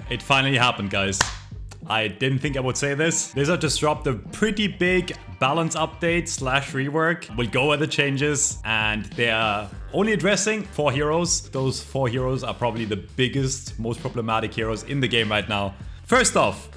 It finally happened, guys. I didn't think I would say this. Blizzard just dropped a pretty big balance update slash rework. We'll go over the changes, and they're only addressing 4 heroes. Those 4 heroes are probably the biggest, most problematic heroes in the game right now. First off,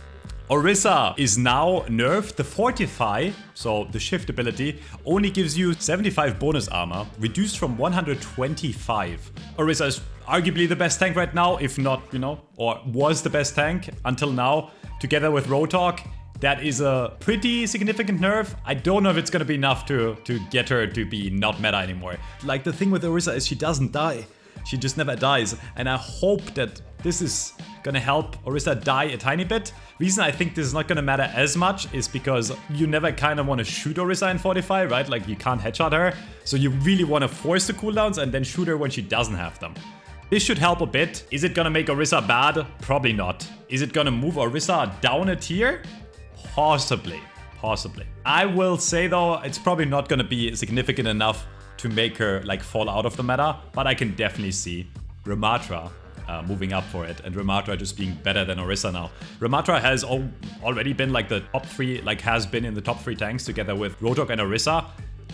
Orisa is now nerfed. The Fortify, so the shift ability, only gives you 75 bonus armor, reduced from 125. Orisa is arguably the best tank right now, if not, you know, or was the best tank until now, together with Roadhog. That is a pretty significant nerf. I don't know if it's gonna be enough to get her to be not meta anymore. Like, the thing with Orisa is she doesn't die. She just never dies, and I hope that this is gonna help Orisa die a tiny bit. Reason I think this is not gonna matter as much is because you never kind of want to shoot Orisa in Fortify, right? Like, you can't headshot her, so you really want to force the cooldowns and then shoot her when she doesn't have them. This should help a bit. Is it gonna make Orisa bad? Probably not. Is it gonna move Orisa down a tier? Possibly. Possibly. I will say though, it's probably not gonna be significant enough to make her like fall out of the meta, but I can definitely see Ramatra moving up for it, and Ramatra just being better than Orisa now. Ramatra has already been like the top 3, like has been in the top 3 tanks together with Roadhog and Orisa.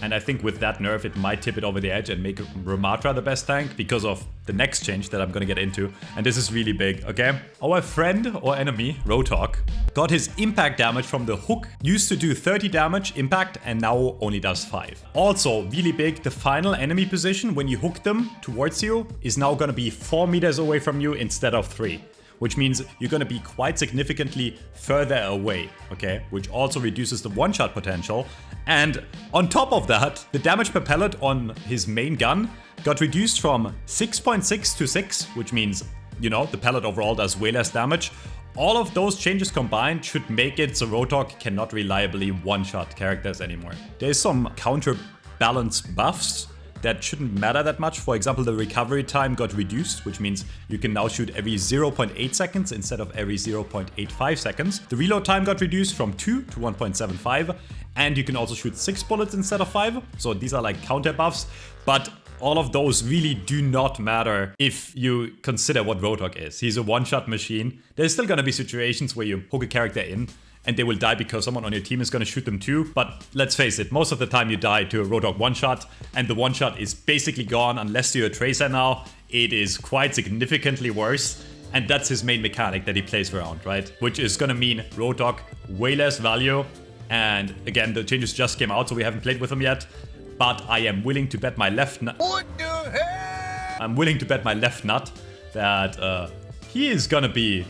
And I think with that nerf, it might tip it over the edge and make Ramatra the best tank because of the next change that I'm gonna get into. And this is really big, okay? Our friend or enemy, Roadhog, got his impact damage from the hook. Used to do 30 damage impact and now only does 5. Also, really big, the final enemy position when you hook them towards you is now gonna be 4 meters away from you instead of 3. Which means you're gonna be quite significantly further away, okay? Which also reduces the one-shot potential. And on top of that, the damage per pellet on his main gun got reduced from 6.6 to 6, which means, you know, the pellet overall does way less damage. All of those changes combined should make it so Roadhog cannot reliably one-shot characters anymore. There's some counterbalance buffs that shouldn't matter that much. For example, the recovery time got reduced, which means you can now shoot every 0.8 seconds instead of every 0.85 seconds. The reload time got reduced from 2 to 1.75, and you can also shoot 6 bullets instead of 5. So these are like counter buffs, but all of those really do not matter if you consider what Roadhog is. He's a one-shot machine. There's still gonna be situations where you hook a character in and they will die because someone on your team is going to shoot them too. But let's face it, most of the time you die to a Roadhog one-shot, and the one-shot is basically gone unless you're a Tracer now. It is quite significantly worse, and that's his main mechanic that he plays around, right? Which is going to mean Roadhog way less value. And again, the changes just came out, so we haven't played with them yet. But I am willing to bet my left nut. What the hell? I'm willing to bet my left nut that he is going to be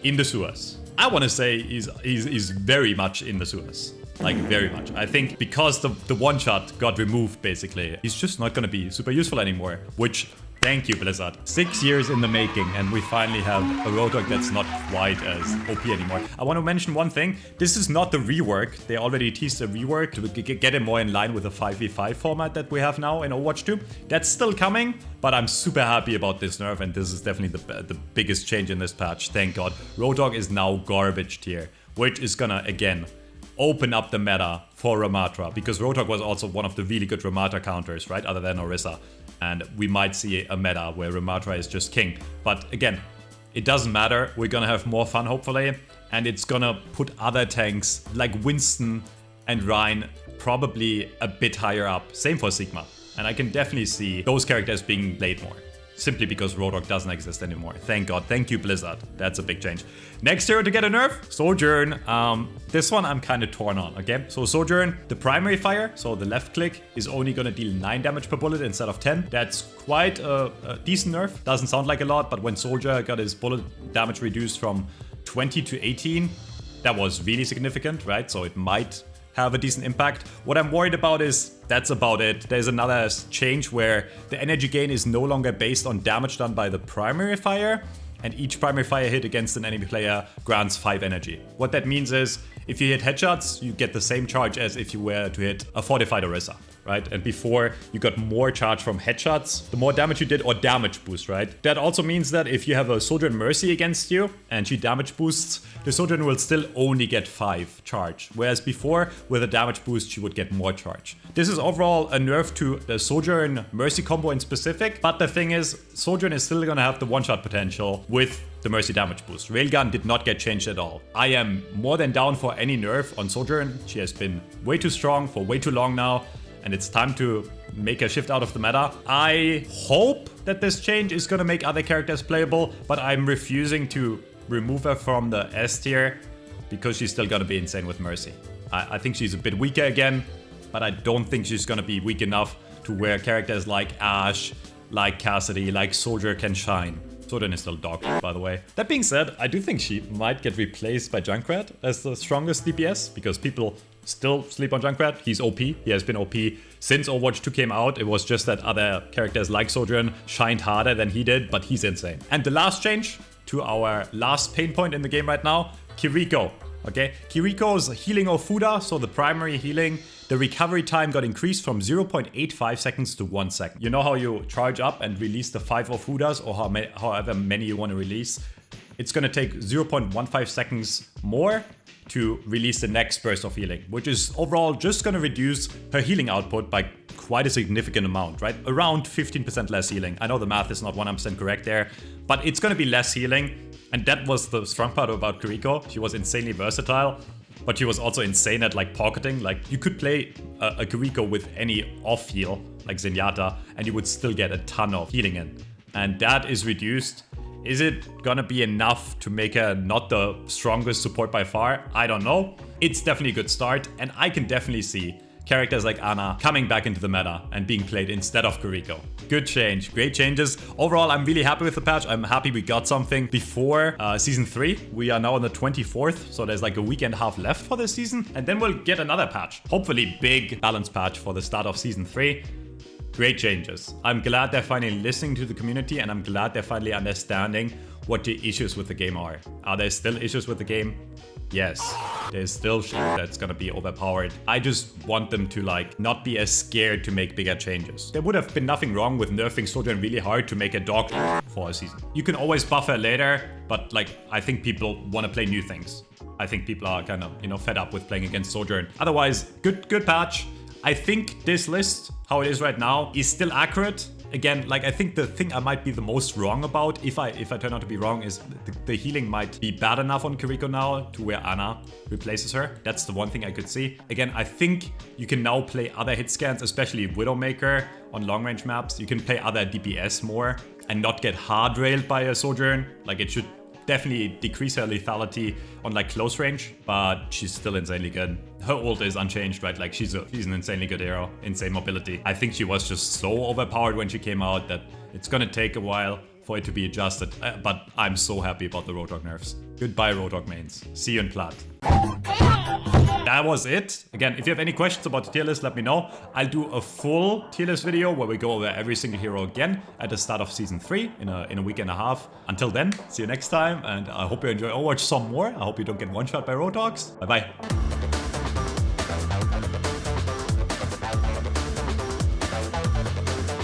in the sewers. I want to say he's very much in the sewers. Like, very much. I think because the one-shot got removed, basically, he's just not going to be super useful anymore. Which, thank you, Blizzard. 6 years in the making, and we finally have a Roadhog that's not quite as OP anymore. I want to mention one thing. This is not the rework. They already teased a rework to get it more in line with the 5v5 format that we have now in Overwatch 2. That's still coming, but I'm super happy about this nerf, and this is definitely the biggest change in this patch. Thank God. Roadhog is now garbage tier, which is gonna, again, open up the meta for Ramatra, because Roadhog was also one of the really good Ramatra counters, right, other than Orisa. And we might see a meta where Ramatra is just king. But again, it doesn't matter. We're gonna have more fun, hopefully. And it's gonna put other tanks like Winston and Rhine probably a bit higher up. Same for Sigma. And I can definitely see those characters being played more. Simply because Roadhog doesn't exist anymore. Thank God. Thank you, Blizzard. That's a big change. Next hero to get a nerf, Sojourn. This one I'm kind of torn on, okay? So Sojourn, the primary fire, so the left click, is only gonna deal 9 damage per bullet instead of 10. That's quite a decent nerf. Doesn't sound like a lot, but when Soldier got his bullet damage reduced from 20 to 18, that was really significant, right? So it might have a decent impact. What I'm worried about is that's about it. There's another change where the energy gain is no longer based on damage done by the primary fire, and each primary fire hit against an enemy player grants 5 energy. What that means is if you hit headshots, you get the same charge as if you were to hit a fortified Orisa. right? And before you got more charge from headshots, the more damage you did, or damage boost, right? That also means that if you have a Sojourn Mercy against you and she damage boosts, the Sojourn will still only get 5 charge. Whereas before, with a damage boost, she would get more charge. This is overall a nerf to the Sojourn Mercy combo in specific, but the thing is, Sojourn is still gonna have the one-shot potential with the Mercy damage boost. Railgun did not get changed at all. I am more than down for any nerf on Sojourn. She has been way too strong for way too long now, and it's time to make a shift out of the meta. I hope that this change is gonna make other characters playable, but I'm refusing to remove her from the S tier because she's still gonna be insane with Mercy. I think she's a bit weaker again, but I don't think she's gonna be weak enough to where characters like Ashe, like Cassidy, like Soldier can shine. Sojourn is still dog shit, by the way. That being said, I do think she might get replaced by Junkrat as the strongest DPS because people still sleep on Junkrat. He's OP. He has been OP since Overwatch 2 came out. It was just that other characters like Sojourn shined harder than he did, but he's insane. And the last change to our last pain point in the game right now, Kiriko. Okay, Kiriko's healing Ofuda, so the primary healing, the recovery time got increased from 0.85 seconds to 1 second. You know how you charge up and release the 5 Ofudas, or however many you want to release? It's gonna take 0.15 seconds more to release the next burst of healing, which is overall just gonna reduce her healing output by quite a significant amount, right? Around 15% less healing. I know the math is not 100% correct there, but it's gonna be less healing. And that was the strong part about Kiriko. She was insanely versatile, but she was also insane at like pocketing. Like you could play a Kiriko with any off heal, like Zenyatta, and you would still get a ton of healing in. And that is reduced. Is it gonna be enough to make her not the strongest support by far? I don't know. It's definitely a good start, and I can definitely see characters like Ana coming back into the meta and being played instead of Kiriko. Good change, great changes. Overall, I'm really happy with the patch. I'm happy we got something before season 3. We are now on the 24th, so there's like a week and a half left for this season. And then we'll get another patch. Hopefully big balance patch for the start of season 3. Great changes. I'm glad they're finally listening to the community, and I'm glad they're finally understanding what the issues with the game are. Are there still issues with the game? Yes, there's still shit that's gonna be overpowered. I just want them to like not be as scared to make bigger changes. There would have been nothing wrong with nerfing Sojourn really hard to make a dog for a season. You can always buff her later, but like I think people want to play new things. I think people are kind of, you know, fed up with playing against Sojourn. Otherwise, good patch. I think this list, how it is right now, is still accurate. Again, like I think the thing I might be the most wrong about, if I turn out to be wrong, is the healing might be bad enough on Kiriko now to where Ana replaces her. That's the one thing I could see. Again, I think you can now play other hit scans, especially Widowmaker on long range maps. You can play other DPS more and not get hard railed by a Sojourn. Like it should definitely decrease her lethality on like close range, but she's still insanely good. Her ult is unchanged, right? Like she's an insanely good hero, insane mobility. I think she was just so overpowered when she came out that it's gonna take a while for it to be adjusted. But I'm so happy about the Roadhog nerfs. Goodbye Roadhog mains. See you in Plat. That was it. Again, if you have any questions about the tier list, let me know. I'll do a full tier list video where we go over every single hero again at the start of season 3 in a week and a half. Until then, see you next time, and I hope you enjoy Overwatch some more. I hope you don't get one shot by Roadhogs. Bye bye.